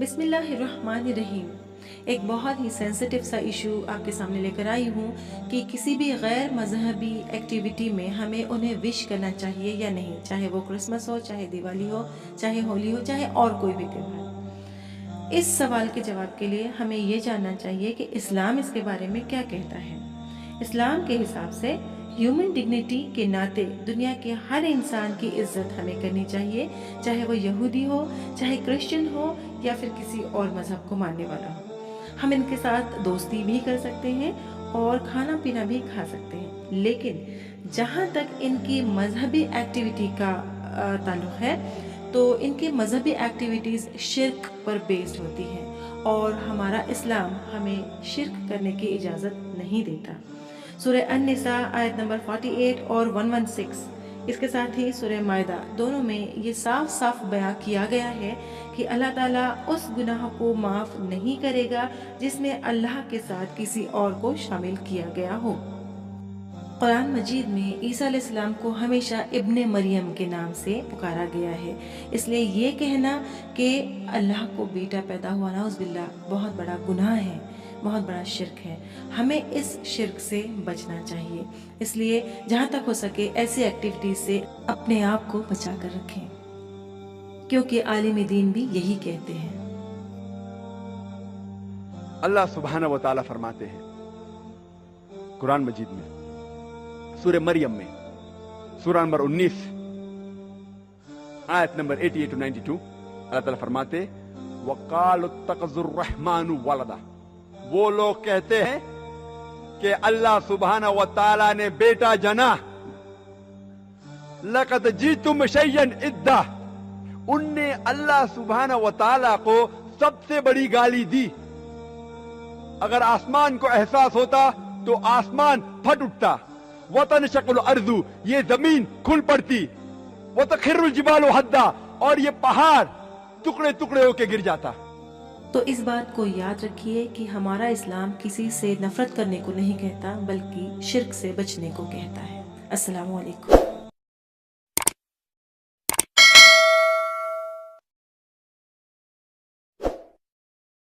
बिस्मिल्लाहिर्रहमानिर्रहीम। एक बहुत ही सेंसिटिव सा इशू आपके सामने लेकर आई हूँ कि किसी भी गैर मजहबी एक्टिविटी में हमें उन्हें विश करना चाहिए या नहीं, चाहे वो क्रिसमस हो, चाहे दिवाली हो, चाहे होली हो, चाहे और कोई भी त्यौहार। इस सवाल के जवाब के लिए हमें ये जानना चाहिए कि इस्लाम इसके बारे में क्या कहता है। इस्लाम के हिसाब से ह्यूमन डिग्निटी के नाते दुनिया के हर इंसान की इज्जत हमें करनी चाहिए, चाहे वो यहूदी हो, चाहे क्रिश्चियन हो या फिर किसी और मजहब को मानने वाला हो। हम इनके साथ दोस्ती भी कर सकते हैं और खाना पीना भी खा सकते हैं, लेकिन जहाँ तक इनकी मजहबी एक्टिविटी का ताल्लुक है तो इनकी मजहबी एक्टिविटीज़ शिर्क पर बेस्ड होती हैं और हमारा इस्लाम हमें शिर्क करने की इजाज़त नहीं देता। सूरह अन-निसा आयत नंबर 48 और 116, इसके साथ ही सूरह मायदा, दोनों में ये साफ साफ बयां किया गया है कि अल्लाह ताला उस गुनाह को माफ़ नहीं करेगा जिसमें अल्लाह के साथ किसी और को शामिल किया गया हो। कुरान मजीद में ईसा अलैहिस्सलाम को हमेशा इब्ने मरियम के नाम से पुकारा गया है, इसलिए ये कहना कि अल्लाह को बेटा पैदा हुआ नाउज़ुबिल्लाह बहुत बड़ा गुनाह है, बहुत बड़ा शिर्क है। हमें इस शिर्क से बचना चाहिए, इसलिए जहाँ तक हो सके ऐसी एक्टिविटीज से अपने आप को बचा कर रखें, क्योंकि आलिम दीन भी यही कहते हैं। अल्लाह सुब्हानहू व तआला फरमाते हैं कुरान मजीद में सूरह मरियम में सूरह नंबर 19 आयत नंबर 88 to 92, अल्लाह ताला फरमाते वक़ालु इत्तख़ज़ुर रहमानु वलदा। वो लोग कहते हैं कि अल्लाह सुब्हानहू व तआला ने बेटा जना। लक़द जीतुम शय्यन इद्दा। उनने अल्लाह सुब्हानहू व तआला को सबसे बड़ी गाली दी। अगर आसमान को एहसास होता तो आसमान फट उठता। वतनशक़्क़ुल अर्ज़ु, ये जमीन खुल पड़ती। वतख़िर्रुल जिबालु हद्दा, और ये पहाड़ टुकड़े टुकड़े होके गिर जाता। तो इस बात को याद रखिए कि हमारा इस्लाम किसी से नफरत करने को नहीं कहता, बल्कि शिर्क से बचने को कहता है। अस्सलामु अलैकुम।